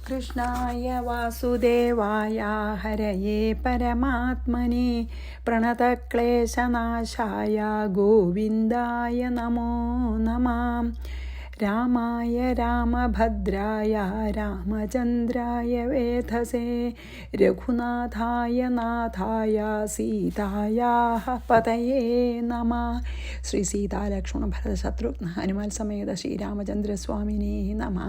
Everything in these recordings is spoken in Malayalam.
കൃഷ്ണായ വാസുദേവായ ഹരയേ പരമാത്മനെ പ്രണതക്ലേശനാശായ ഗോവിന്ദായ നമോ നമഃ. രാമായ രാമഭദ്രായ രാമചന്ദ്രായ വേധസേ രഘുനാഥായ നാഥായ സീതായാഃ പതയേ നമഃ. ശ്രീ സീതാലക്ഷ്മണ ഭരത ശത്രുഘ്ന ഹനുമാൻ സമേത ശ്രീരാമചന്ദ്രസ്വാമിനേ നമഃ.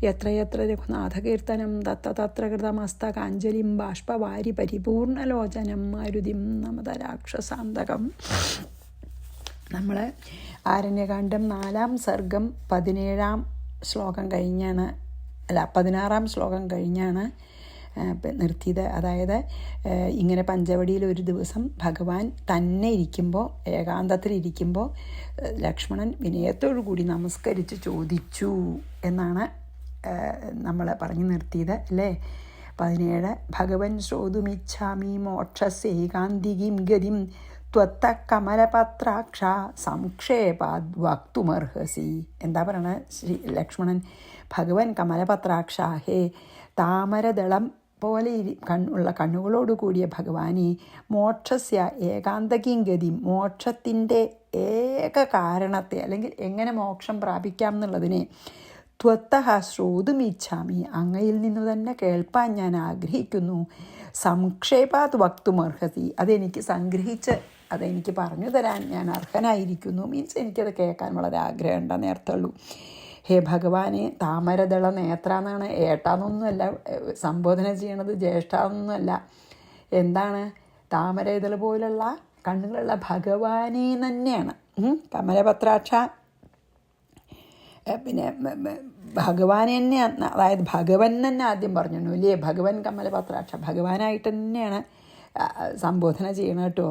യത്ര യത്ര രഘുനാഥകീർത്തനം തത്ര തത്ര കൃതമസ്തകാഞ്ജലിം ബാഷ്പവാരി പരിപൂർണലോചനം മാരുതിം നമത രാക്ഷസാന്തകം. നമ്മൾ ആരണ്യകാണ്ഡം 4-ാം സർഗം 17-ാം ശ്ലോകം കഴിഞ്ഞാണ്, 16-ാം ശ്ലോകം കഴിഞ്ഞാണ് നിർത്തിയത്. അതായത് ഇങ്ങനെ പഞ്ചവടിയിൽ ഒരു ദിവസം ഭഗവാൻ തന്നെ ഇരിക്കുമ്പോൾ, ഏകാന്തത്തിലിരിക്കുമ്പോൾ ലക്ഷ്മണൻ വിനയത്തോടു കൂടി നമസ്കരിച്ച് ചോദിച്ചു എന്നാണ് നമ്മൾ പറഞ്ഞു നിർത്തിയത് അല്ലേ. 17 ഭഗവൻ ശ്രോതുമിച്ഛാമി മോക്ഷസ്യൈകാന്തികീം ഗതിം ത്വത്ത കമലപത്രാക്ഷ സംക്ഷേപാദ് വക്തുമർഹസി. എന്താ പറയണത് ശ്രീ ലക്ഷ്മണൻ? ഭഗവൻ കമലപത്രാക്ഷ, ഹേ താമരദളം പോലെ ഉള്ള കണ്ണുകളോട് കൂടിയ ഭഗവാനെ, മോക്ഷസ്യ ഏകാന്തകീം ഗതി, മോക്ഷത്തിൻ്റെ ഏക കാരണത്തെ അല്ലെങ്കിൽ എങ്ങനെ മോക്ഷം പ്രാപിക്കാം എന്നുള്ളതിനെ ത്വത്തഃ ശ്രോതുമിച്ഛാമി, അങ്ങയിൽ നിന്നു തന്നെ കേൾപ്പാൻ ഞാൻ ആഗ്രഹിക്കുന്നു. സംക്ഷേപാത് വക്തുമർഹസി, അതെനിക്ക് സംഗ്രഹിച്ച് അതെനിക്ക് പറഞ്ഞു തരാൻ ഞാൻ അർഹനായിരിക്കുന്നു. മീൻസ് എനിക്കത് കേൾക്കാൻ വളരെ ആഗ്രഹമുണ്ടെന്നേ അർത്ഥമുള്ളൂ. ഹേ ഭഗവാനെ, താമരദള നേത്ര എന്നാണ്, ഏട്ടാന്നൊന്നുമല്ല സംബോധന ചെയ്യണത്, ജ്യേഷ്ഠാന്നൊന്നുമല്ല. എന്താണ്? താമര ഇതൾ പോലുള്ള കണ്ണുകളുള്ള ഭഗവാനെ തന്നെയാണ്. കമലപത്രാക്ഷ പിന്നെ ഭഗവാൻ തന്നെ, അതായത് ഭഗവൻ തന്നെ ആദ്യം പറഞ്ഞു അല്ലേ. ഭഗവൻ കമലപത്രാക്ഷ ഭഗവാനായിട്ട് തന്നെയാണ് സംബോധന ചെയ്യണം കേട്ടോ.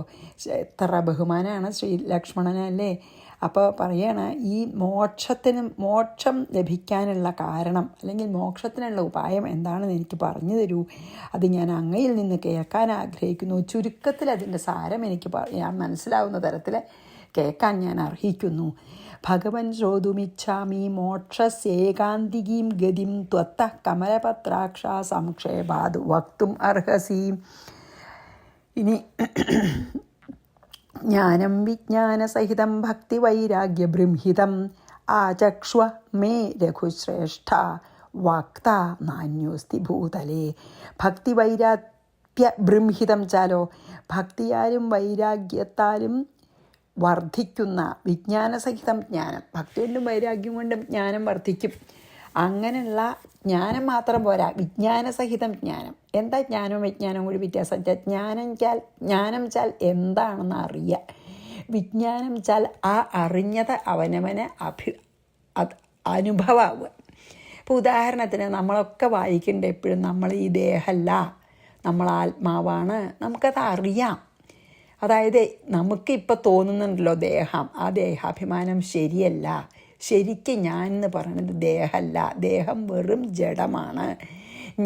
എത്ര ബഹുമാനമാണ് ശ്രീ ലക്ഷ്മണനല്ലേ. അപ്പോൾ പറയണ ഈ മോക്ഷം ലഭിക്കാനുള്ള കാരണം അല്ലെങ്കിൽ മോക്ഷത്തിനുള്ള ഉപായം എന്താണെന്ന് എനിക്ക് പറഞ്ഞു തരൂ. അത് ഞാൻ അങ്ങയിൽ നിന്ന് കേൾക്കാൻ ആഗ്രഹിക്കുന്നു. ചുരുക്കത്തിൽ അതിൻ്റെ സാരം എനിക്ക് ഞാൻ മനസ്സിലാവുന്ന തരത്തിൽ കേൾക്കാൻ ഞാൻ അർഹിക്കുന്നു. ഭഗവൻ ശ്രോതുമിച്ഛാമി മോക്ഷസ്യേകാന്തികീം ഗതിം ത്വത്ത കമലപത്രാക്ഷ സംക്ഷേപാത് വക്തും അർഹസി. ഇനി ജ്ഞാനം വിജ്ഞാനസഹിതം ഭക്തിവൈരാഗ്യബൃംഹിതം ആചക്ഷ്വ മേ രഘുശ്രേഷ്ഠ വാക്ത നാന്യോസ്തി ഭൂതലേ. ഭക്തിവൈരാഗ്യബൃംഹിതം ചാലോ, ഭക്തിയാലും വൈരാഗ്യത്താലും വർദ്ധിക്കുന്ന വിജ്ഞാനസഹിതം ജ്ഞാനം. ഭക്തി കൊണ്ടും വൈരാഗ്യം കൊണ്ടും ജ്ഞാനം വർദ്ധിക്കും. അങ്ങനെയുള്ള ജ്ഞാനം മാത്രം പോരാ, വിജ്ഞാനസഹിതം ജ്ഞാനം. എന്താ ജ്ഞാനവും വിജ്ഞാനവും കൂടി വ്യത്യാസം വെച്ചാൽ, ജ്ഞാനം ചാൽ എന്താണെന്ന് അറിയുക, വിജ്ഞാനം ചാൽ ആ അറിഞ്ഞത് അവനവന് അനുഭവമാവുക. ഇപ്പോൾ ഉദാഹരണത്തിന് നമ്മളൊക്കെ വായിക്കേണ്ട എപ്പോഴും നമ്മൾ ഈ ദേഹമല്ല, നമ്മൾ ആത്മാവാണ്, നമുക്കത് അറിയാം. അതായത് നമുക്കിപ്പോൾ തോന്നുന്നുണ്ടല്ലോ ദേഹം, ആ ദേഹാഭിമാനം ശരിയല്ല. ശരിക്കും ഞാൻ എന്ന് പറയണത് ദേഹമല്ല, ദേഹം വെറും ജഡമാണ്,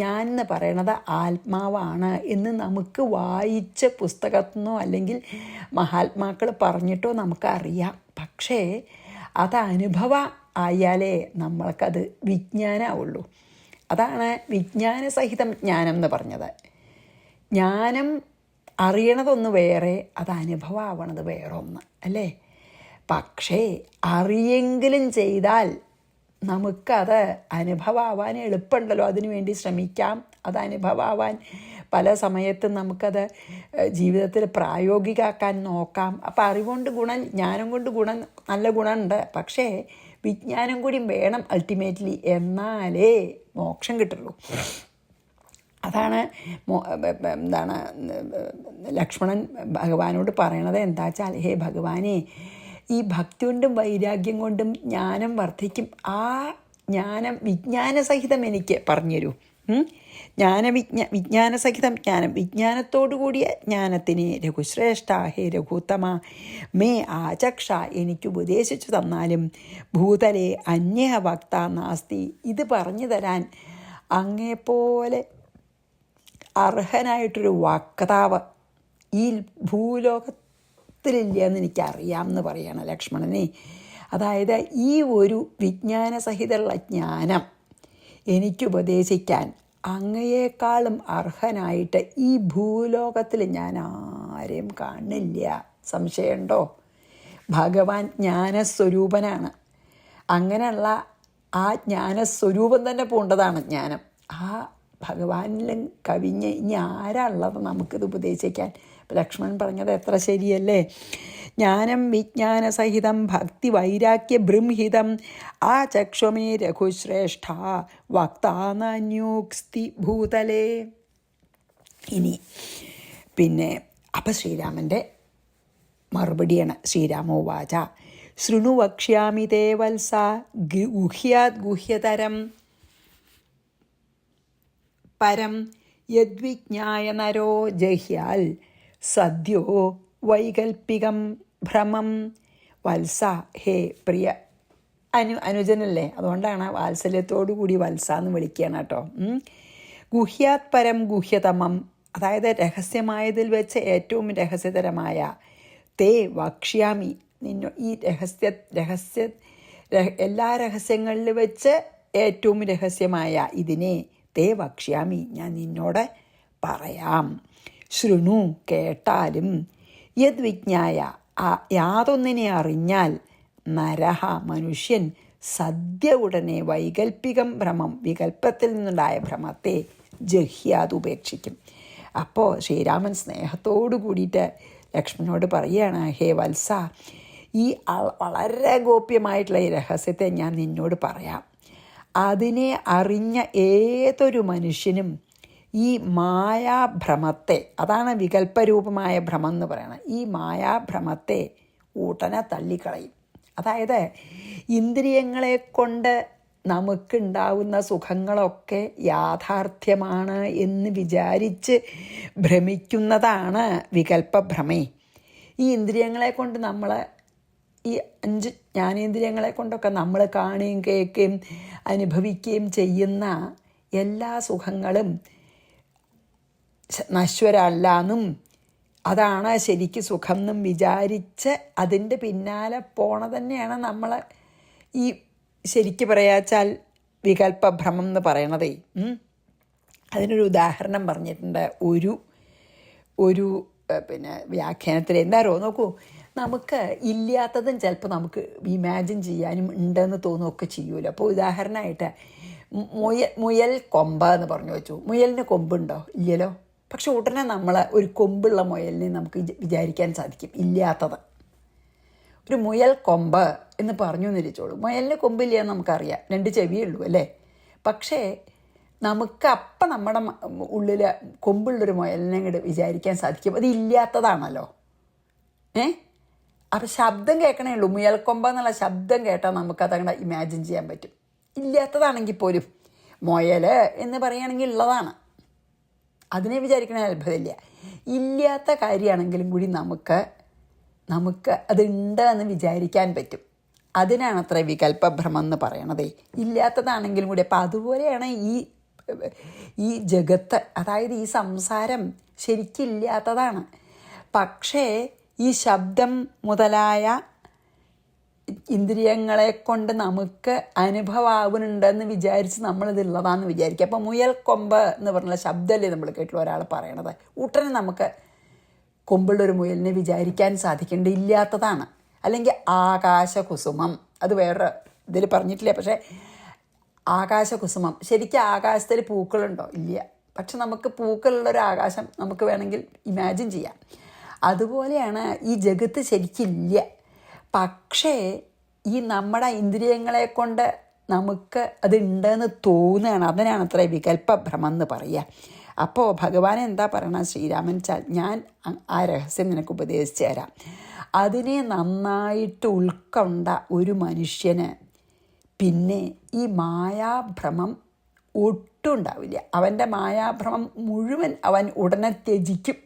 ഞാൻ എന്ന് പറയണത് ആത്മാവാണ് എന്ന് നമുക്ക് വായിച്ച പുസ്തകത്തിൽ നിന്നോ അല്ലെങ്കിൽ മഹാത്മാക്കൾ പറഞ്ഞിട്ടോ നമുക്കറിയാം. പക്ഷേ അത് അനുഭവം ആയാലേ നമ്മൾക്കത് വിജ്ഞാനമാവുള്ളൂ. അതാണ് വിജ്ഞാനസഹിതം ജ്ഞാനം എന്ന് പറഞ്ഞത്. ജ്ഞാനം അറിയണതൊന്ന് വേറെ, അത് അനുഭവമാവണത് വേറെ ഒന്ന് അല്ലേ. പക്ഷേ അറിയെങ്കിലും ചെയ്താൽ നമുക്കത് അനുഭവമാവാൻ എളുപ്പമുണ്ടല്ലോ. അതിനു വേണ്ടി ശ്രമിക്കാം, അത് അനുഭവമാവാൻ പല സമയത്തും നമുക്കത് ജീവിതത്തിൽ പ്രായോഗികമാക്കാൻ നോക്കാം. അപ്പോൾ അറിവുകൊണ്ട് ഗുണം, ജ്ഞാനം കൊണ്ട് ഗുണം, നല്ല ഗുണമുണ്ട്. പക്ഷേ വിജ്ഞാനം കൂടി വേണം അൾട്ടിമേറ്റ്ലി, എന്നാലേ മോക്ഷം കിട്ടുള്ളൂ. അതാണ് എന്താണ് ലക്ഷ്മണൻ ഭഗവാനോട് പറയണത്. എന്താ വെച്ചാൽ, ഹേ ഭഗവാനെ, ഈ ഭക്തി കൊണ്ടും വൈരാഗ്യം കൊണ്ടും ജ്ഞാനം വർദ്ധിക്കും. ആ ജ്ഞാനം വിജ്ഞാനസഹിതം എനിക്ക് പറഞ്ഞുതരൂ. വിജ്ഞാനസഹിതം ജ്ഞാനം, വിജ്ഞാനത്തോടു കൂടിയ ജ്ഞാനത്തിന് രഘുശ്രേഷ്ഠ, ഹേ രഘുത്തമ മേ ആചക്ഷ, എനിക്ക് ഉപദേശിച്ചു തന്നാലും ഭൂതലേ അന്യഹ വക്ത നാസ്തി, ഇത് പറഞ്ഞു തരാൻ അങ്ങേപ്പോലെ അർഹനായിട്ടൊരു വക്താവ് ഈ ഭൂലോകത്തിലില്ല എന്ന് എനിക്കറിയാം എന്ന് പറയണം ലക്ഷ്മണനെ. അതായത് ഈ ഒരു വിജ്ഞാനസഹിതമുള്ള ജ്ഞാനം എനിക്കുപദേശിക്കാൻ അങ്ങയേക്കാളും അർഹനായിട്ട് ഈ ഭൂലോകത്തിൽ ഞാൻ ആരെയും കാണില്ല. സംശയമുണ്ടോ? ഭഗവാൻ ജ്ഞാനസ്വരൂപനാണ്. അങ്ങനെയുള്ള ആ ജ്ഞാനസ്വരൂപം തന്നെ പൂണ്ടതാണ് ജ്ഞാനം. ആ ഭഗവാനിലും കവിഞ്ഞ് ഇനി ആരാളുള്ളത് നമുക്കിത് ഉപദേശിക്കാൻ? ലക്ഷ്മണൻ പറഞ്ഞത് എത്ര ശരിയല്ലേ? ജ്ഞാനം വിജ്ഞാനസഹിതം ഭക്തി വൈരാഗ്യ ബൃംഹിതം ആ ചക്ഷുമേ രഘുശ്രേഷ്ഠ വക്താനാന്യോക്സ്തി ഭൂതലേ. ഇനി പിന്നെ അപ്പം ശ്രീരാമൻ്റെ മറുപടിയാണ്. ശ്രീരാമോവാച ശൃണു വക്ഷ്യാമി തേ വത്സ ഗുഹ്യാത് ഗുഹ്യതരം പരം യദ്വിജ്ഞായ നരോ ജഹ്യാൽ സദ്യോ വൈകൽപ്പികം ഭ്രമം. വത്സ, ഹേ പ്രിയ അനുജനല്ലേ, അതുകൊണ്ടാണ് വാത്സല്യത്തോടു കൂടി വത്സ എന്ന് വിളിക്കുകയാണ് കേട്ടോ. ഗുഹ്യാത് പരം ഗുഹ്യതമം, അതായത് രഹസ്യമായതിൽ വെച്ച് ഏറ്റവും രഹസ്യതരമായ തേ വക്ഷ്യാമി, ഈ എല്ലാ രഹസ്യങ്ങളിൽ വെച്ച് ഏറ്റവും രഹസ്യമായ ഇതിനെ തേ വക്ഷ്യാമി, ഞാൻ നിന്നോട് പറയാം. ശൃണു, കേട്ടാലും, യദ് വിജ്ഞായ, യാതൊന്നിനെ അറിഞ്ഞാൽ, നരഹ മനുഷ്യൻ, സദ്യ ഉടനെ വൈകൽപ്പികം ഭ്രമം, വികൽപ്പത്തിൽ നിന്നുണ്ടായ ഭ്രമത്തെ ജഹ്യാത് ഉപേക്ഷിക്കും. അപ്പോൾ ശ്രീരാമൻ സ്നേഹത്തോടു കൂടിയിട്ട് ലക്ഷ്മണനോട് പറയുകയാണ്, ഹേ വത്സ, ഈ വളരെ ഗോപ്യമായിട്ടുള്ള ഈ രഹസ്യത്തെ ഞാൻ നിന്നോട് പറയാം. അതിനെ അറിഞ്ഞ ഏതൊരു മനുഷ്യനും ഈ മായാഭ്രമത്തെ, അതാണ് വികല്പരൂപമായ ഭ്രമം എന്ന് പറയുന്നത്, ഈ മായാഭ്രമത്തെ ഉടനെ തള്ളിക്കളയും. അതായത് ഇന്ദ്രിയങ്ങളെ കൊണ്ട് നമുക്കുണ്ടാവുന്ന സുഖങ്ങളൊക്കെ യാഥാർത്ഥ്യമാണ് എന്ന് വിചാരിച്ച് ഭ്രമിക്കുന്നതാണ് വികല്പഭ്രമേ. ഈ ഇന്ദ്രിയങ്ങളെ കൊണ്ട് നമ്മൾ, ഈ 5 ജ്ഞാനേന്ദ്രിയങ്ങളെ കൊണ്ടൊക്കെ നമ്മൾ കാണുകയും കേൾക്കുകയും അനുഭവിക്കുകയും ചെയ്യുന്ന എല്ലാ സുഖങ്ങളും നശ്വരമല്ലാന്നും അതാണ് ശരിക്ക് സുഖം എന്നും വിചാരിച്ച് അതിൻ്റെ പിന്നാലെ പോണ തന്നെയാണ് നമ്മൾ ഈ ശരിക്ക് പറയാച്ചാൽ വികല്പഭ്രമം എന്ന് പറയണതേ. അതിനൊരു ഉദാഹരണം പറഞ്ഞിട്ടുണ്ട് ഒരു പിന്നെ വ്യാഖ്യാനത്തിൽ. എന്താരോ നോക്കൂ, നമുക്ക് ഇല്ലാത്തതും ചിലപ്പോൾ നമുക്ക് ഇമാജിൻ ചെയ്യാനും ഉണ്ടെന്ന് തോന്നുകയൊക്കെ ചെയ്യുമല്ലോ. അപ്പോൾ ഉദാഹരണമായിട്ട് മുയൽ കൊമ്പ് എന്ന് പറഞ്ഞു വെച്ചു. മുയലിന് കൊമ്പുണ്ടോ? ഇല്ലല്ലോ. പക്ഷെ ഉടനെ നമ്മൾ ഒരു കൊമ്പുള്ള മുയലിനെ നമുക്ക് വിചാരിക്കാൻ സാധിക്കും, ഇല്ലാത്തത്. ഒരു മുയൽ കൊമ്പ് എന്ന് പറഞ്ഞു എന്നിരിച്ചോളൂ. മുയലിന് കൊമ്പില്ല എന്ന് നമുക്കറിയാം, 2 ചെവിയുള്ളൂ അല്ലേ. പക്ഷേ നമുക്ക് അപ്പം നമ്മുടെ ഉള്ളിൽ കൊമ്പുള്ളൊരു മുയലിനെ ഇങ്ങോട്ട് വിചാരിക്കാൻ സാധിക്കും. അത് ഇല്ലാത്തതാണല്ലോ. അപ്പം ശബ്ദം കേൾക്കണേ ഉള്ളൂ. മുയൽ കൊമ്പ് എന്നുള്ള ശബ്ദം കേട്ടാൽ നമുക്കതങ്ങനെ ഇമാജിൻ ചെയ്യാൻ പറ്റും. ഇല്ലാത്തതാണെങ്കിൽ പോലും മുയൽ എന്ന് പറയുകയാണെങ്കിൽ ഉള്ളതാണ്, അതിനെ വിചാരിക്കണ അത്ഭുതമില്ല. ഇല്ലാത്ത കാര്യമാണെങ്കിലും കൂടി നമുക്ക് അതുണ്ട് എന്ന് വിചാരിക്കാൻ പറ്റും. അതിനാണ് അത്ര വികല്പഭ്രമം എന്ന് പറയണതേ. ഇല്ലാത്തതാണെങ്കിലും കൂടി. അപ്പം അതുപോലെയാണ് ഈ ജഗത്ത്, അതായത് ഈ സംസാരം ശരിക്കില്ലാത്തതാണ്. പക്ഷേ ഈ ശബ്ദം മുതലായ ഇന്ദ്രിയങ്ങളെ കൊണ്ട് നമുക്ക് അനുഭവമാവുന്നുണ്ടെന്ന് വിചാരിച്ച് നമ്മളിതുള്ളതാണെന്ന് വിചാരിക്കുക. അപ്പം മുയൽ കൊമ്പ് എന്ന് പറഞ്ഞുള്ള ശബ്ദമല്ലേ നമ്മൾ കേട്ടുള്ള ഒരാൾ പറയണത്. ഉടനെ നമുക്ക് കൊമ്പുള്ളൊരു മുയലിനെ വിചാരിക്കാൻ സാധിക്കേണ്ട ഇല്ലാത്തതാണ്. അല്ലെങ്കിൽ ആകാശകുസുമം, അത് വേറെ ഇതിൽ പറഞ്ഞിട്ടില്ല. പക്ഷേ ആകാശകുസുമം, ശരിക്കും ആകാശത്തിൽ പൂക്കളുണ്ടോ? ഇല്ല. പക്ഷെ നമുക്ക് പൂക്കളുള്ളൊരു ആകാശം നമുക്ക് വേണമെങ്കിൽ ഇമാജിൻ ചെയ്യാം. അതുപോലെയാണ് ഈ ജഗത്ത് ശരിക്കില്ല. പക്ഷേ ഈ നമ്മുടെ ഇന്ദ്രിയങ്ങളെ കൊണ്ട് നമുക്ക് അതുണ്ടെന്ന് തോന്നുകയാണ്. അതിനാണ് അത്ര വികല്പഭ്രമം എന്ന് പറയുക. അപ്പോൾ ഭഗവാൻ എന്താ പറയണത്? ശ്രീരാമൻ ഞാൻ ആ രഹസ്യം നിനക്ക് ഉപദേശിച്ചു തരാം. അതിനെ നന്നായിട്ട് ഉൾക്കൊണ്ട ഒരു മനുഷ്യന് പിന്നെ ഈ മായാഭ്രമം ഒട്ടും ഉണ്ടാവില്ല. അവൻ്റെ മായാഭ്രമം മുഴുവൻ അവൻ ഉടനെ ത്യജിക്കും.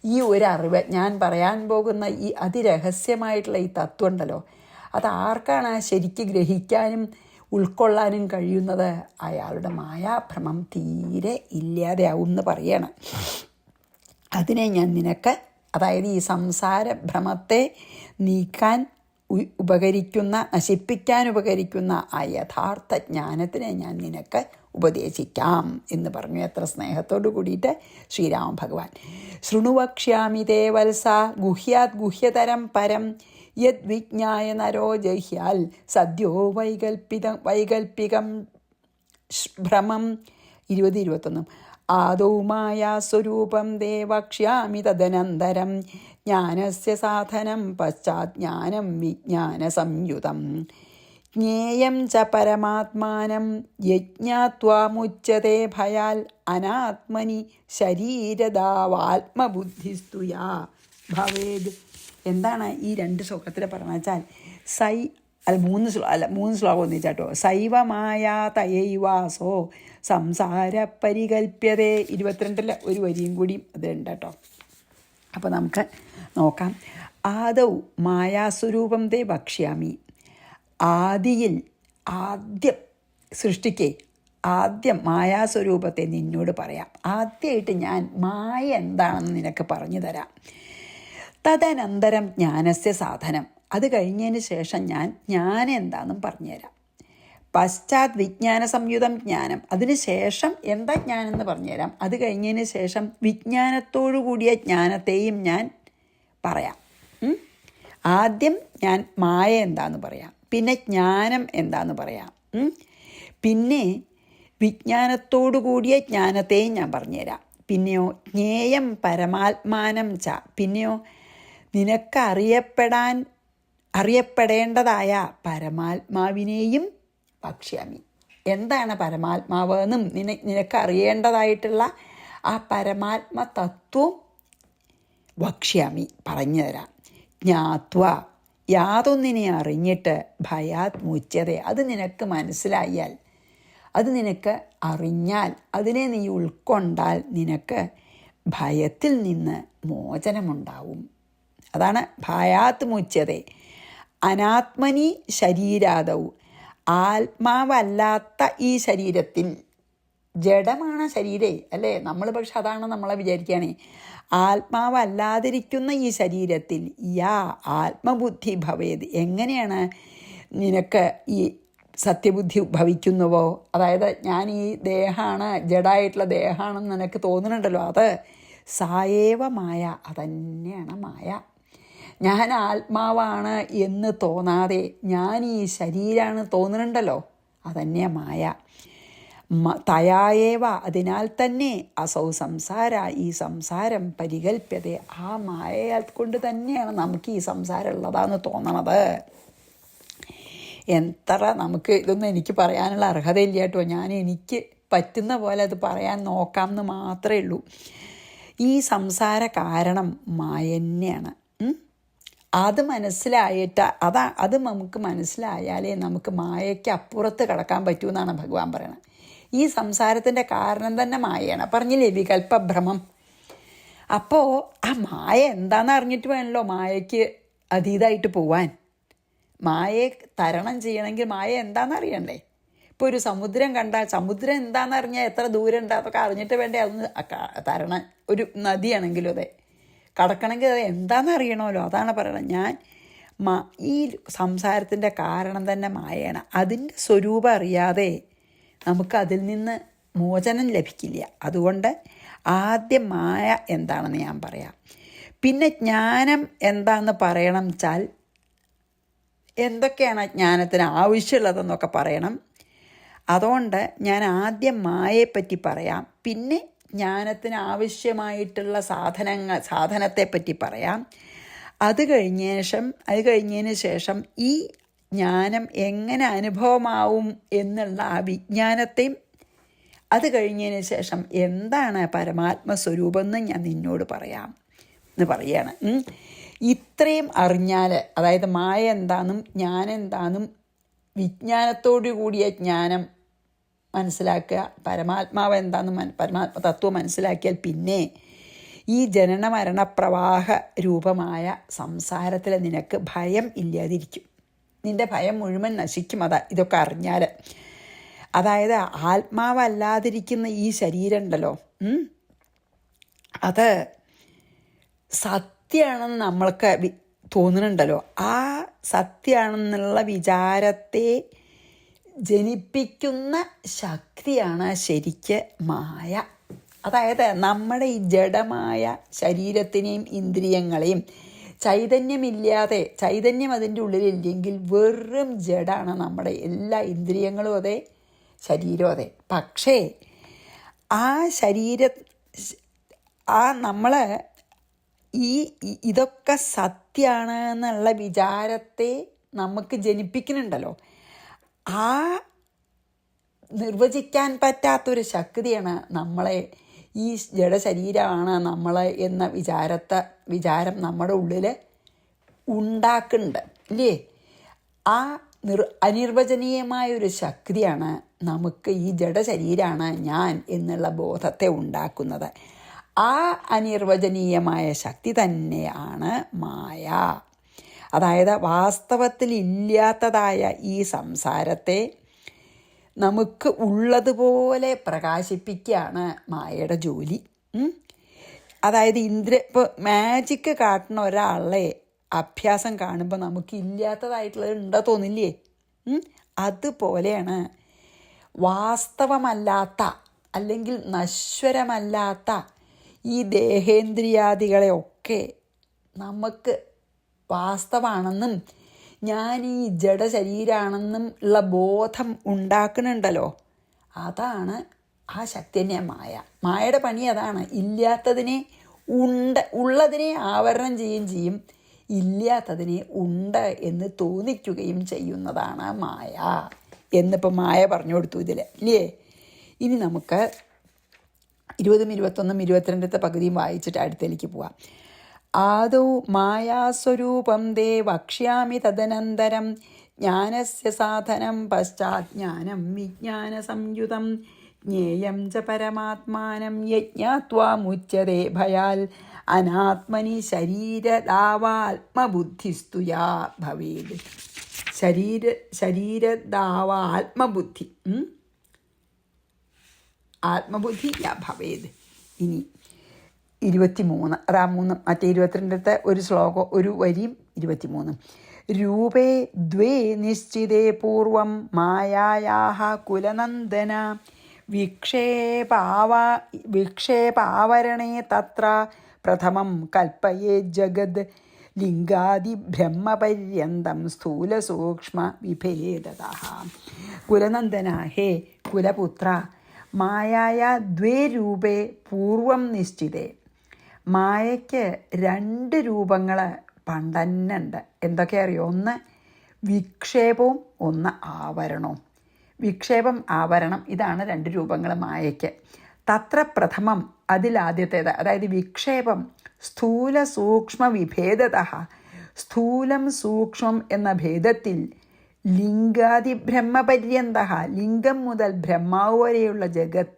ഈ ഒരു അറിവ്, ഞാൻ പറയാൻ പോകുന്ന ഈ അതിരഹസ്യമായിട്ടുള്ള ഈ തത്വം ഉണ്ടല്ലോ, അത് ആർക്കാണ് ശരിക്ക് ഗ്രഹിക്കാനും ഉൾക്കൊള്ളാനും കഴിയുന്നത്? അയാളുടെ മായാഭ്രമം തീരെ ഇല്ലാതെയാവും എന്ന് പറയണം. അതിനെ ഞാൻ നിനക്ക്, അതായത് ഈ സംസാരഭ്രമത്തെ നീക്കാൻ നശിപ്പിക്കാൻ ഉപകരിക്കുന്ന ആ യഥാർത്ഥ ജ്ഞാനത്തിനെ ഞാൻ നിനക്ക് ഉപദേശിക്കാം എന്ന് പറഞ്ഞു. എത്ര സ്നേഹത്തോടു കൂടിയിട്ട് ശ്രീരാമ ഭഗവാൻ. ശൃണുവക്ഷ്യാമി തേ വത്സ ഗുഹ്യാത് ഗുഹ്യതരം പരം യത് വിജ്ഞായ നരോ ജഹ്യാൽ സദ്യോ വൈകൽപ്പികം ഭ്രമം. 20-21. ആദൗ മായാസ്വരൂപം തേ വക്ഷ്യാമി തദനന്തരം ജ്ഞാനസ്യ സാധനം പശ്ചാത് ജ്ഞാനം വിജ്ഞാനസംയുതം ജ്ഞേയം ച പരമാത്മാനം യജ്ഞാത്വാമുച്യത്തെ ഭയാൽ അനാത്മനി ശരീരദാവാത്മബുദ്ധിസ്തുയാ ഭവേദ്. എന്താണ് ഈ 2 ശ്ലോകത്തിൽ പറഞ്ഞു വെച്ചാൽ മൂന്ന് ശ്ലോകം ഒന്നിച്ചാട്ടോ. സൈവമായാ തയൈവാസോ സംസാര പരികൽപ്യതേ. 22 ഒരു വരിയും കൂടി അതുണ്ട് കേട്ടോ. അപ്പോൾ നമുക്ക് നോക്കാം. ആദൗ മായാസ്വരൂപം തേ വക്ഷ്യാമി. ആദ്യം സൃഷ്ടിക്കേ ആദ്യം മായാസ്വരൂപത്തെ നിന്നോട് പറയാം. ആദ്യമായിട്ട് ഞാൻ മായ എന്താണെന്ന് നിനക്ക് പറഞ്ഞു തരാം. തദനന്തരം ജ്ഞാനസ്യ സാധനം. അത് കഴിഞ്ഞതിന് ശേഷം ഞാൻ എന്താണെന്നും പറഞ്ഞുതരാം. പശ്ചാത് വിജ്ഞാന സംയുതം ജ്ഞാനം. അതിന് ശേഷം എന്താ ജ്ഞാനെന്ന് പറഞ്ഞുതരാം. അത് കഴിഞ്ഞതിന് ശേഷം വിജ്ഞാനത്തോടു കൂടിയ ജ്ഞാനത്തെയും ഞാൻ പറയാം. ആദ്യം ഞാൻ മായ എന്താന്ന് പറയാം, പിന്നെ ജ്ഞാനം എന്താന്ന് പറയാം, പിന്നെ വിജ്ഞാനത്തോടു കൂടിയ ജ്ഞാനത്തെയും ഞാൻ പറഞ്ഞുതരാം. പിന്നെയോ ജ്ഞേയം പരമാത്മാനം ച. പിന്നെയോ നിനക്ക് അറിയപ്പെടേണ്ടതായ പരമാത്മാവിനെയും വക്ഷ്യാമി. എന്താണ് പരമാത്മാവ് എന്നും നിനക്ക് അറിയേണ്ടതായിട്ടുള്ള ആ പരമാത്മ തത്വം വക്ഷ്യാമി പറഞ്ഞു തരാം. ജ്ഞാത്വ യാതൊന്നിനെ അറിഞ്ഞിട്ട് ഭയാത് മുച്യതേ. അത് നിനക്ക് മനസ്സിലായാൽ, അത് നിനക്ക് അറിഞ്ഞാൽ, അതിനെ നീ ഉൾക്കൊണ്ടാൽ നിനക്ക് ഭയത്തിൽ നിന്ന് മോചനമുണ്ടാവും. അതാണ് ഭയാത് മുച്യതേ. അനാത്മനി ശരീരാദൗ. ആത്മാവല്ലാത്ത ഈ ശരീരത്തിൽ, ജഡമാണ് ശരീരേ അല്ലേ നമ്മൾ, പക്ഷെ അതാണ് നമ്മളെ വിചാരിക്കുകയാണേ. ആത്മാവല്ലാതിരിക്കുന്ന ഈ ശരീരത്തിൽ യാ ആത്മബുദ്ധി ഭവേത്. എങ്ങനെയാണ് നിനക്ക് ഈ സത്യബുദ്ധി ഭവിക്കുന്നുവോ, അതായത് ഞാൻ ഈ ദേഹമാണ്, ജഡായിട്ടുള്ള ദേഹമാണെന്ന് നിനക്ക് തോന്നുന്നുണ്ടല്ലോ, അത് സായേവ മായ. അതന്നെയാണ് മായ. ഞാൻ ആത്മാവാണ് എന്ന് തോന്നാതെ ഞാൻ ഈ ശരീരമാണ് തോന്നുന്നുണ്ടല്ലോ, അതന്നെ മായ. തയായേവ. അതിനാൽ തന്നെ അസൗ സംസാര. ഈ സംസാരം പരികൽപ്യത. ആ മായയാൽ കൊണ്ട് തന്നെയാണ് നമുക്ക് ഈ സംസാരം ഉള്ളതാന്ന് തോന്നണത്. എത്ര നമുക്ക് ഇതൊന്നും എനിക്ക് പറയാനുള്ള അർഹതയില്ല കേട്ടോ. ഞാൻ എനിക്ക് പറ്റുന്ന പോലെ അത് പറയാൻ നോക്കാം എന്ന് മാത്രമേ ഉള്ളൂ. ഈ സംസാര കാരണം മായ തന്നെയാണ്. അത് മനസ്സിലായിട്ട് അത് നമുക്ക് മനസ്സിലായാലേ നമുക്ക് മായയ്ക്ക് അപ്പുറത്ത് കടക്കാൻ പറ്റൂ എന്നാണ് ഭഗവാൻ പറയണത്. ഈ സംസാരത്തിൻ്റെ കാരണം തന്നെ മായയാണ്. പറഞ്ഞില്ലേ, വികല്പഭ്രമം. അപ്പോൾ ആ മായ എന്താണെന്ന് അറിഞ്ഞിട്ട് വേണമല്ലോ മായയ്ക്ക് അതീതമായിട്ട് പോവാൻ. മായയെ തരണം ചെയ്യണമെങ്കിൽ മായ എന്താണെന്ന് അറിയണ്ടേ. ഇപ്പോൾ ഒരു സമുദ്രം കണ്ടാൽ സമുദ്രം എന്താണെന്ന് അറിഞ്ഞാൽ എത്ര ദൂരം ഉണ്ട് അതൊക്കെ അറിഞ്ഞിട്ട് വേണ്ടേ അതൊന്ന് തരണം. ഒരു നദിയാണെങ്കിലും അതെ, കടക്കണമെങ്കിൽ അത് എന്താണെന്ന് അറിയണമല്ലോ. അതാണ് പറയണത്. ഈ സംസാരത്തിൻ്റെ കാരണം തന്നെ മായയാണ്. അതിൻ്റെ സ്വരൂപം അറിയാതെ നമുക്കതിൽ നിന്ന് മോചനം ലഭിക്കില്ല. അതുകൊണ്ട് ആദ്യം മായ എന്താണെന്ന് ഞാൻ പറയാം. പിന്നെ ജ്ഞാനം എന്താണെന്ന് പറയണം വെച്ചാൽ എന്തൊക്കെയാണ് ജ്ഞാനത്തിന് ആവശ്യമുള്ളതെന്നൊക്കെ പറയണം. അതുകൊണ്ട് ഞാൻ ആദ്യം മായയെപ്പറ്റി പറയാം, പിന്നെ ജ്ഞാനത്തിന് ആവശ്യമായിട്ടുള്ള സാധനത്തെപ്പറ്റി പറയാം. അത് കഴിഞ്ഞതിന് ശേഷം ഈ ജ്ഞാനം എങ്ങനെ അനുഭവമാവും എന്നുള്ള ആ വിജ്ഞാനത്തെയും, അത് കഴിഞ്ഞതിന് ശേഷം എന്താണ് പരമാത്മസ്വരൂപം എന്ന് ഞാൻ നിന്നോട് പറയാം എന്ന് പറയാണ്. ഇത്രയും അറിഞ്ഞാൽ, അതായത് മായ എന്താണെന്നും ജ്ഞാനം എന്താണെന്നും വിജ്ഞാനത്തോടു കൂടിയ ജ്ഞാനം മനസ്സിലാക്കുക, പരമാത്മാവ് എന്താണെന്നും പരമാത്മ തത്വം മനസ്സിലാക്കിയാൽ പിന്നെ ഈ ജനന മരണ പ്രവാഹ രൂപമായ സംസാരത്തിൽ നിനക്ക് ഭയം ഇല്ലാതിരിക്കും. നിൻ്റെ ഭയം മുഴുവൻ നശിക്കും. ഇതൊക്കെ അറിഞ്ഞാൽ. അതായത് ആത്മാവല്ലാതിരിക്കുന്ന ഈ ശരീരം ഉണ്ടല്ലോ, അത് സത്യമാണെന്ന് നമ്മൾക്ക് തോന്നുന്നുണ്ടല്ലോ, ആ സത്യമാണെന്നുള്ള വിചാരത്തെ ജനിപ്പിക്കുന്ന ശക്തിയാണ് ശരിക്ക് മായ. അതായത് നമ്മുടെ ഈ ജഡമായ ശരീരത്തിനെയും ഇന്ദ്രിയങ്ങളെയും ചൈതന്യമില്ലാതെ, ചൈതന്യം അതിൻ്റെ ഉള്ളിലില്ലെങ്കിൽ വെറും ജഡാണ് നമ്മുടെ എല്ലാ ഇന്ദ്രിയങ്ങളും അതെ, ശരീരം അതെ. പക്ഷേ ആ നമ്മൾ ഇതൊക്കെ സത്യമാണ് എന്നുള്ള വിചാരത്തെ നമുക്ക് ജനിപ്പിക്കുന്നുണ്ടല്ലോ, ആ നിർവചിക്കാൻ പറ്റാത്തൊരു ശക്തിയാണ് നമ്മളെ, ഈ ജഡശരീരമാണ് നമ്മൾ എന്ന വിചാരം നമ്മുടെ ഉള്ളിൽ ഉണ്ടാക്കുന്നുണ്ട് ഇല്ലേ. ആ അനിർവചനീയമായൊരു ശക്തിയാണ് നമുക്ക് ഈ ജഡശരീരമാണ് ഞാൻ എന്നുള്ള ബോധത്തെ ഉണ്ടാക്കുന്നത്. ആ അനിർവചനീയമായ ശക്തി തന്നെയാണ് മായ. അതായത് വാസ്തവത്തിൽ ഇല്ലാത്തതായ ഈ സംസാരത്തെ നമുക്ക് ഉള്ളതുപോലെ പ്രകാശിപ്പിക്കുകയാണ് മായയുടെ ജോലി. അതായത് ഇപ്പോൾ മാജിക്ക് കാട്ടുന്ന ഒരാളെ അഭ്യാസം കാണുമ്പോൾ നമുക്ക് ഇല്ലാത്തതായിട്ടുള്ളത് ഉണ്ടോ തോന്നില്ലേ? അതുപോലെയാണ് വാസ്തവമല്ലാത്ത അല്ലെങ്കിൽ നശ്വരമല്ലാത്ത ഈ ദേഹേന്ദ്രിയാദികളെയൊക്കെ നമുക്ക് വാസ്തവാണെന്നും ഞാൻ ഈ ജഡശരീരമാണെന്നും ഉള്ള ബോധം ഉണ്ടാക്കുന്നുണ്ടല്ലോ, അതാണ് ആ ശക്തി തന്നെ മായ. മായയുടെ പണി അതാണ്. ഇല്ലാത്തതിനെ ഉള്ളതിനെ ആവരണം ചെയ്യുകയും ചെയ്യും, ഇല്ലാത്തതിനെ ഉണ്ട് എന്ന് തോന്നിക്കുകയും ചെയ്യുന്നതാണ് മായ എന്നിപ്പോൾ മായ പറഞ്ഞു കൊടുത്തു ഇതിൽ ഇല്ലേ. ഇനി നമുക്ക് 20, 21, 22 പകുതിയും വായിച്ചിട്ട് അടുത്തേക്ക് പോവാം. ആദൗ മായാസ്വരൂപം ദേ വക്ഷ്യാമി തദനന്തരം ജ്ഞാനസ്യ സാധനം പശ്ചാത് ജ്ഞാനം വിജ്ഞാന സംയുതം ജ്ഞേയം ച പരമാത്മാനം യജ്ഞാത്വാമുച്യതേ ഭയാൽ അനാത്മനി ശരീരദാവാത്മബുദ്ധിസ്തുയാ ഭവേത്. ശരീരദാവാത്മബുദ്ധി ആത്മബുദ്ധി യാ ഭവേത്. ഇനി 23, അതാ 3, മറ്റേ 22 ഒരു ശ്ലോകം, ഒരു വരിയും 23. രൂപേ ദ്വേ നിശ്ചിതേ പൂർവം മായായാഹ കുലനന്ദന വിക്ഷേപാവരണേ തത്ര പ്രഥമം കൽപ്പയേ ജഗദ് ലിംഗാദിബ്രഹ്മപര്യന്തം സ്ഥൂലസൂക്ഷ്മ വിഭേദതഃ. കുലനന്ദന, ഹേ കുലപുത്ര, മായായ ദ്വേ രൂപേ പൂർവം നിശ്ചിതേ. മായയ്ക്ക് 2 രൂപങ്ങൾ പണ്ടന്നെ ഉണ്ട്. എന്തൊക്കെയാ അറിയോ? ഒന്ന് വിക്ഷേപവും ഒന്ന് ആവരണവും. വിക്ഷേപം, ആവരണം, ഇതാണ് 2 രൂപങ്ങൾ മായയ്ക്ക്. തത്ര പ്രഥമം, അതിലാദ്യത്തേത്, അതായത് വിക്ഷേപം സ്ഥൂല സൂക്ഷ്മ വിഭേദതഃ. സ്ഥൂലം സൂക്ഷ്മം എന്ന ഭേദത്തിൽ ലിംഗാദിബ്രഹ്മപര്യന്ത, ലിംഗം മുതൽ ബ്രഹ്മാവ് വരെയുള്ള ജഗത്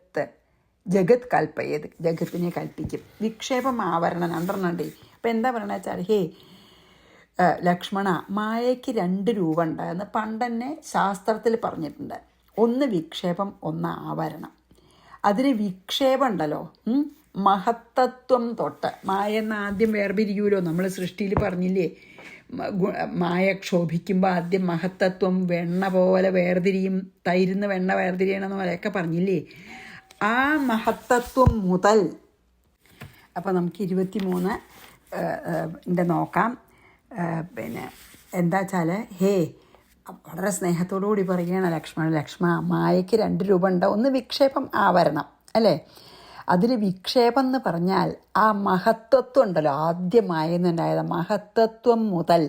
കൽപ്പയത്, ജഗത്തിനെ കൽപ്പിക്കും. വിക്ഷേപം, ആവരണം, 2 ഉണ്ട്. അപ്പം എന്താ പറയണ വെച്ചാൽ, ഹേ ലക്ഷ്മണ, മായയ്ക്ക് 2 രൂപമുണ്ട് എന്ന് പണ്ടന്നെ ശാസ്ത്രത്തിൽ പറഞ്ഞിട്ടുണ്ട്. ഒന്ന് വിക്ഷേപം, ഒന്ന് ആവരണം. അതിന് വിക്ഷേപം ഉണ്ടല്ലോ, മഹത്തത്വം തൊട്ട് മായ എന്ന് ആദ്യം വേർപിരിയൂലോ. നമ്മൾ സൃഷ്ടിയിൽ പറഞ്ഞില്ലേ, മായ ക്ഷോഭിക്കുമ്പോൾ ആദ്യം മഹത്തത്വം വെണ്ണ പോലെ വേർതിരിയും, തൈരുന്ന് വെണ്ണ വേർതിരിയണമെന്ന് പോലെയൊക്കെ പറഞ്ഞില്ലേ. ആ മഹത്തത്വം മുതൽ, അപ്പോൾ നമുക്ക് 23 നോക്കാം. പിന്നെ എന്താ വെച്ചാൽ, ഹേ, വളരെ സ്നേഹത്തോടു കൂടി പറയുകയാണ് ലക്ഷ്മണ, മായയ്ക്ക് 2 രൂപ ഉണ്ട്. ഒന്ന് വിക്ഷേപം, ആവരണം അല്ലേ. അതിൽ വിക്ഷേപം എന്ന് പറഞ്ഞാൽ ആ മഹത്തത്വം ഉണ്ടല്ലോ, ആദ്യമായെന്നുണ്ടായത് മഹത്തത്വം മുതൽ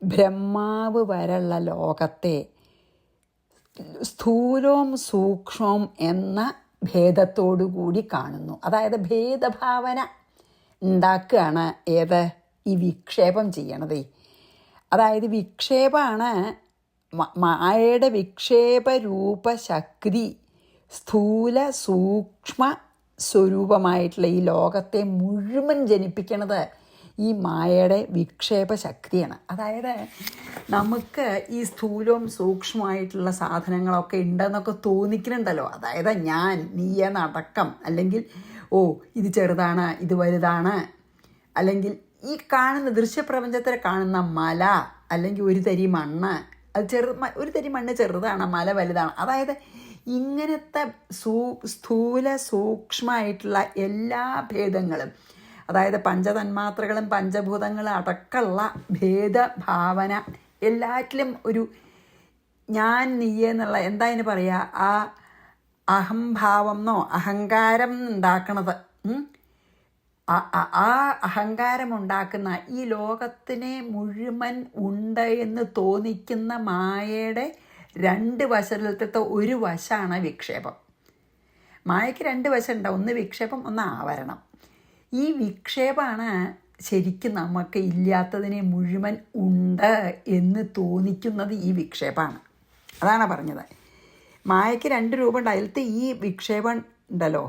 ബ്രഹ്മാവ് വരെയുള്ള ലോകത്തെ സ്ഥൂലവും സൂക്ഷ്മവും എന്ന ഭേദത്തോടു കൂടി കാണുന്നു. അതായത് ഭേദഭാവന ഉണ്ടാക്കുകയാണ് ഏത്, ഈ വിക്ഷേപം ചെയ്യണത്. അതായത് വിക്ഷേപമാണ് മായയുടെ വിക്ഷേപരൂപ ശക്തി സ്ഥൂല സൂക്ഷ്മ സ്വരൂപമായിട്ടുള്ള ഈ ലോകത്തെ മുഴുവൻ ജനിപ്പിക്കണത് ഈ മായയുടെ വിക്ഷേപ ശക്തിയാണ്. അതായത് നമുക്ക് ഈ സ്ഥൂലവും സൂക്ഷ്മമായിട്ടുള്ള സാധനങ്ങളൊക്കെ ഉണ്ടെന്നൊക്കെ തോന്നിക്കുന്നുണ്ടല്ലോ. അതായത് ഞാൻ, നീയെന്നടക്കം, അല്ലെങ്കിൽ ഓ ഇത് ചെറുതാണ്, ഇത് വലുതാണ്, അല്ലെങ്കിൽ ഈ കാണുന്ന ദൃശ്യപ്രപഞ്ചത്തിൽ കാണുന്ന മല അല്ലെങ്കിൽ ഒരു തരി മണ്ണ്, അത് ഒരു തരി മണ്ണ് ചെറുതാണ്, മല വലുതാണ്. അതായത് ഇങ്ങനത്തെ സ്ഥൂല സൂക്ഷ്മമായിട്ടുള്ള എല്ലാ ഭേദങ്ങളും, അതായത് പഞ്ചതന്മാത്രകളും പഞ്ചഭൂതങ്ങളും അടക്കമുള്ള ഭേദഭാവന എല്ലാറ്റിലും ഒരു ഞാൻ നീ എന്നുള്ള എന്താ അതിന് പറയുക, ആ അഹംഭാവം എന്നോ അഹങ്കാരം ഉണ്ടാക്കണത്, ആ അഹങ്കാരമുണ്ടാക്കുന്ന ഈ ലോകത്തിനെ മുഴുവൻ ഉണ്ട് എന്ന് തോന്നിക്കുന്ന മായയുടെ രണ്ട് വശത്തിലത്തെ ഒരു വശമാണ് വിക്ഷേപം. മായയ്ക്ക് രണ്ട് വശം ഉണ്ടാവും, ഒന്ന് വിക്ഷേപം, ഒന്ന് ആവരണം. ഈ വിക്ഷേപമാണ് ശരിക്കും നമുക്ക് ഇല്ലാത്തതിനെ മുഴുവൻ ഉണ്ട് എന്ന് തോന്നിക്കുന്നത്. ഈ വിക്ഷേപമാണ്, അതാണ് പറഞ്ഞത്. മായയ്ക്ക് രണ്ട് രൂപമുണ്ട്. അതിലത്തെ ഈ വിക്ഷേപം ഉണ്ടല്ലോ,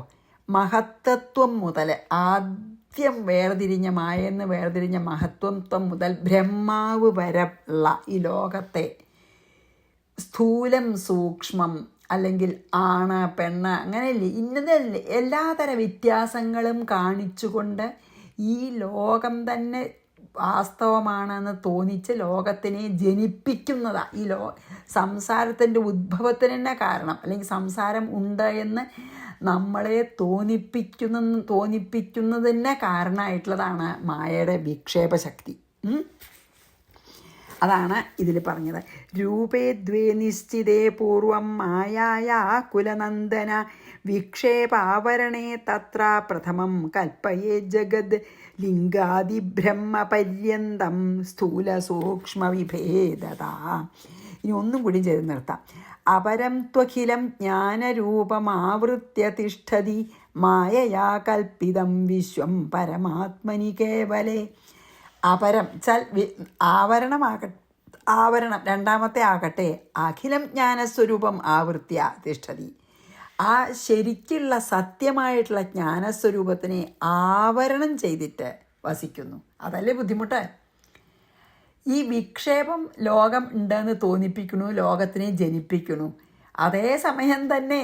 മഹത്തത്വം മുതൽ ആദ്യം വേർതിരിഞ്ഞ മായെന്ന് വേർതിരിഞ്ഞ മഹത്വത്വം മുതൽ ബ്രഹ്മാവ് വരെ ഉള്ള ഈ ലോകത്തെ സ്ഥൂലം സൂക്ഷ്മം അല്ലെങ്കിൽ ആണ് പെണ്ണ് അങ്ങനെയല്ലേ ഇന്നതല്ലേ എല്ലാതര വ്യത്യാസങ്ങളും കാണിച്ചുകൊണ്ട് ഈ ലോകം തന്നെ വാസ്തവമാണെന്ന് തോന്നിച്ച് ലോകത്തിനെ ജനിപ്പിക്കുന്നതാണ്. ഈ സംസാരത്തിൻ്റെ ഉദ്ഭവത്തിന് തന്നെ കാരണം, അല്ലെങ്കിൽ സംസാരം ഉണ്ട് എന്ന് നമ്മളെ തോന്നിപ്പിക്കുന്നതിന് കാരണമായിട്ടുള്ളതാണ് മായയുടെ വിക്ഷേപശക്തി. അതാണ് ഇതിൽ പറഞ്ഞത്. രൂപേ ദ്വേ നിശ്ചിതേ പൂർവം മായായ കുലനന്ദന വിക്ഷേപാവരണേ തത്ര പ്രഥമം കൽപ്പയേ ജഗത് ലിംഗാദിബ്രഹ്മപര്യന്തം സ്ഥൂല സൂക്ഷ്മ വിഭേദത. ഇനി ഒന്നും കൂടി ചെയ്ത് നിർത്താം. അപരം ത്വഖിലം ജ്ഞാനരൂപമാവൃത്യ തിഷ്ഠതി മായയാ കൽപ്പിതം വിശ്വം പരമാത്മനി കേവലേ. അപരം ചൽ ആവരണം രണ്ടാമത്തെ ആകട്ടെ അഖിലം ജ്ഞാനസ്വരൂപം ആവൃത്യ തിഷ്ഠതി. ആ ശരിക്കുള്ള സത്യമായിട്ടുള്ള ജ്ഞാനസ്വരൂപത്തിനെ ആവരണം ചെയ്തിട്ട് വസിക്കുന്നു. അതല്ലേ ബുദ്ധിമുട്ട്. ഈ വിക്ഷേപം ലോകം ഉണ്ടെന്ന് തോന്നിപ്പിക്കണു, ലോകത്തിനെ ജനിപ്പിക്കണു. അതേസമയം തന്നെ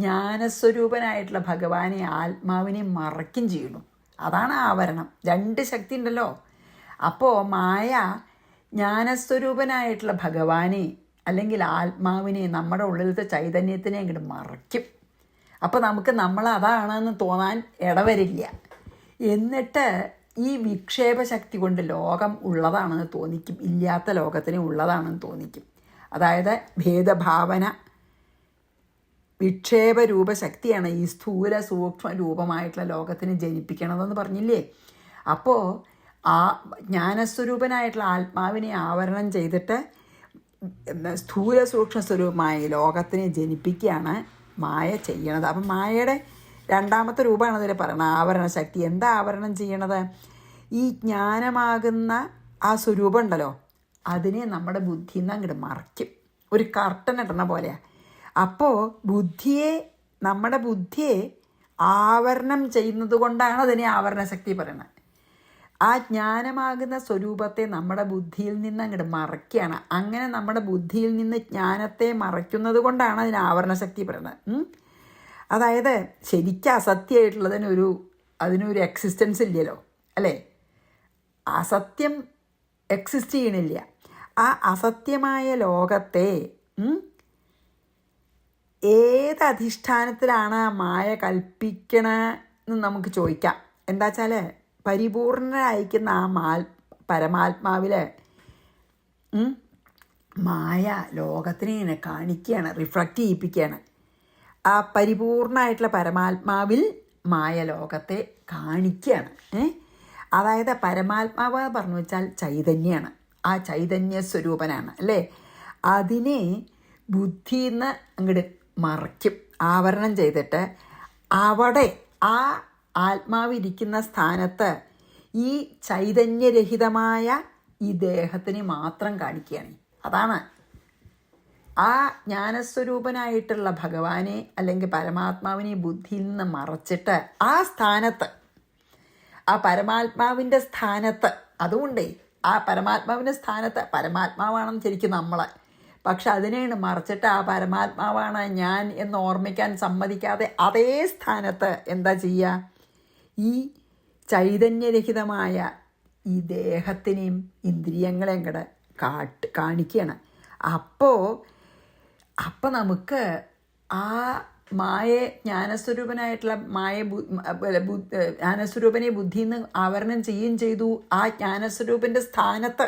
ജ്ഞാനസ്വരൂപനായിട്ടുള്ള ഭഗവാനെ ആത്മാവിനെ മറയ്ക്കും ചെയ്യണു. അതാണ് ആവരണം. രണ്ട് ശക്തി ഉണ്ടല്ലോ. അപ്പോൾ മായ ജ്ഞാനസ്വരൂപനായിട്ടുള്ള ഭഗവാനെ അല്ലെങ്കിൽ ആത്മാവിനെ, നമ്മുടെ ഉള്ളിലത്തെ ചൈതന്യത്തിനെ ഇങ്ങോട്ട് മറയ്ക്കും. അപ്പോൾ നമുക്ക് നമ്മൾ അതാണെന്ന് തോന്നാൻ ഇടവരില്ല. എന്നിട്ട് ഈ വിക്ഷേപശക്തി കൊണ്ട് ലോകം ഉള്ളതാണെന്ന് തോന്നിക്കും, ഇല്ലാത്ത ലോകത്തിനെ ഉള്ളതാണെന്ന് തോന്നിക്കും. അതായത് ഭേദഭാവന വിക്ഷേപ രൂപശക്തിയാണ് ഈ സ്ഥൂല സൂക്ഷ്മ രൂപമായിട്ടുള്ള ലോകത്തിനെ ജനിപ്പിക്കണതെന്ന് പറഞ്ഞില്ലേ. അപ്പോൾ ആ ജ്ഞാനസ്വരൂപനായിട്ടുള്ള ആത്മാവിനെ ആവരണം ചെയ്തിട്ട് സ്ഥൂല സൂക്ഷ്മ സ്വരൂപമായ ലോകത്തിനെ ജനിപ്പിക്കുകയാണ് മായ ചെയ്യണത്. അപ്പം മായയുടെ രണ്ടാമത്തെ രൂപമാണ് ഇതിൽ പറയുന്നത്, ആവരണ ശക്തി. എന്താ ആവരണം ചെയ്യണത്? ഈ ജ്ഞാനമാകുന്ന ആ സ്വരൂപം ഉണ്ടല്ലോ, അതിനെ നമ്മുടെ ബുദ്ധിയിൽ നിന്ന് അങ്ങോട്ട് മറയ്ക്കും. ഒരു കർട്ടൻ ഇടണ പോലെയാണ്. അപ്പോൾ നമ്മുടെ ബുദ്ധിയെ ആവരണം ചെയ്യുന്നത് കൊണ്ടാണ് അതിനെ ആവരണ ശക്തി പറയുന്നത്. ആ ജ്ഞാനമാകുന്ന സ്വരൂപത്തെ നമ്മുടെ ബുദ്ധിയിൽ നിന്ന് അങ്ങോട്ട് മറയ്ക്കുകയാണ്. അങ്ങനെ നമ്മുടെ ബുദ്ധിയിൽ നിന്ന് ജ്ഞാനത്തെ മറയ്ക്കുന്നത് കൊണ്ടാണ് അതിന് ആവരണശക്തി പറയുന്നത്. അതായത് ശരിക്കും അതിനൊരു എക്സിസ്റ്റൻസ് ഇല്ലല്ലോ, അല്ലേ? അസത്യം എക്സിസ്റ്റ് ചെയ്യണില്ല. ആ അസത്യമായ ലോകത്തെ ഏത് അധിഷ്ഠാനത്തിലാണ് മായ കൽപ്പിക്കണമെന്ന് നമുക്ക് ചോദിക്കാം. എന്താ വെച്ചാൽ പരിപൂർണനായിരിക്കുന്ന ആ പരമാത്മാവിൽ മായ ലോകത്തിനെ ഇങ്ങനെ കാണിക്കുകയാണ്, റിഫ്ലക്റ്റ് ചെയ്യിപ്പിക്കുകയാണ്. ആ പരിപൂർണമായിട്ടുള്ള പരമാത്മാവിൽ മായ ലോകത്തെ കാണിക്കുകയാണ്. അതായത് പരമാത്മാവ് പറഞ്ഞു വെച്ചാൽ ചൈതന്യമാണ്, ആ ചൈതന്യ സ്വരൂപനാണ്, അല്ലേ? അതിനെ ബുദ്ധിയിൽ നിന്ന് അങ്ങോട്ട് മറയ്ക്കും, ആവരണം ചെയ്തിട്ട് അവിടെ ആ ആത്മാവിരിക്കുന്ന സ്ഥാനത്ത് ഈ ചൈതന്യരഹിതമായ ഈ ദേഹത്തിനെ മാത്രം കാണിക്കുകയാണ്. അതാണ് ആ ജ്ഞാനസ്വരൂപനായിട്ടുള്ള ഭഗവാനെ അല്ലെങ്കിൽ പരമാത്മാവിനെ ബുദ്ധിയിൽ നിന്ന് മറച്ചിട്ട് ആ സ്ഥാനത്ത്, ആ പരമാത്മാവിൻ്റെ സ്ഥാനത്ത്, അതുകൊണ്ടേ ആ പരമാത്മാവിൻ്റെ സ്ഥാനത്ത് പരമാത്മാവാണെന്ന് ശരിക്കും നമ്മളെ, പക്ഷെ അതിനെയാണ് മറച്ചിട്ട് ആ പരമാത്മാവാണ് ഞാൻ എന്ന് ഓർമ്മിക്കാൻ സമ്മതിക്കാതെ അതേ സ്ഥാനത്ത് എന്താ ചെയ്യുക? ഈ ചൈതന്യരഹിതമായ ഈ ദേഹത്തിനെയും ഇന്ദ്രിയങ്ങളെയും കൂടെ കാണിക്കുകയാണ്. അപ്പോൾ നമുക്ക് ആ ജ്ഞാനസ്വരൂപനായിട്ടുള്ള ജ്ഞാനസ്വരൂപനെ ബുദ്ധിയിൽ നിന്ന് ആവരണം ചെയ്തു. ആ ജ്ഞാനസ്വരൂപൻ്റെ സ്ഥാനത്ത്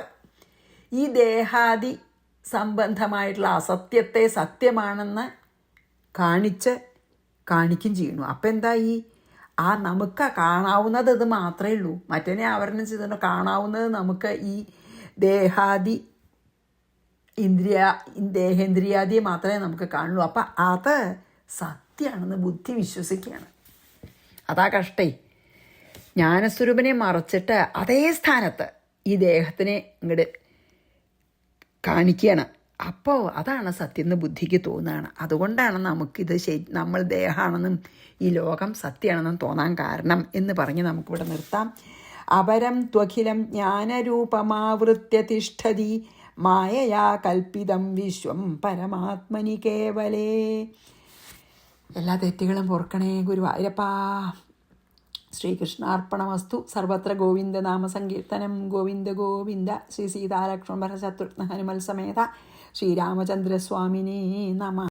ഈ ദേഹാദി സംബന്ധമായിട്ടുള്ള അസത്യത്തെ സത്യമാണെന്ന് കാണിക്കും ചെയ്യുന്നു. അപ്പം എന്തായി? നമുക്ക് കാണാവുന്നത് ഇത് മാത്രമേ ഉള്ളൂ. മറ്റേനെ ആവരണം ചെയ്തിട്ട് കാണാവുന്നത് നമുക്ക് ഈ ദേഹേന്ദ്രിയാദിയെ മാത്രമേ നമുക്ക് കാണുള്ളൂ. അപ്പം അത് സത്യമാണെന്ന് ബുദ്ധി വിശ്വസിക്കുകയാണ്. അതാ കഷ്ടേ. ജ്ഞാനസ്വരൂപനെ മറച്ചിട്ട് അതേ സ്ഥാനത്ത് ഈ ദേഹത്തിനെ ഇങ്ങോട്ട് കാണിക്കുകയാണ്. അപ്പോൾ അതാണ് സത്യം എന്ന് ബുദ്ധിക്ക് തോന്നുകയാണ്. അതുകൊണ്ടാണ് നമുക്കിത് നമ്മൾ ദേഹമാണെന്നും ഈ ലോകം സത്യമാണെന്നും തോന്നാൻ കാരണം എന്ന് പറഞ്ഞ് നമുക്കിവിടെ നിർത്താം. അപരം ത്വഖിലം ജ്ഞാനരൂപമാവൃത്യ തിഷ്ഠതി മായയാ കൽപ്പിതം വിശ്വം പരമാത്മനി കേവലേ. എല്ലാ തെറ്റുകളും പൊറുക്കണേ ഗുരുവായൂരപ്പാ. ശ്രീകൃഷ്ണാർപ്പണമസ്തു. സർവത്ര ഗോവിന്ദ നാമസങ്കീർത്തനം. ഗോവിന്ദ ഗോവിന്ദ. ശ്രീ സീതാലക്ഷ്മണ ശത്രുഘ്ന ഹനുമൽ സമേത ശ്രീരാമചന്ദ്രസ്വാമിനേ നമഃ.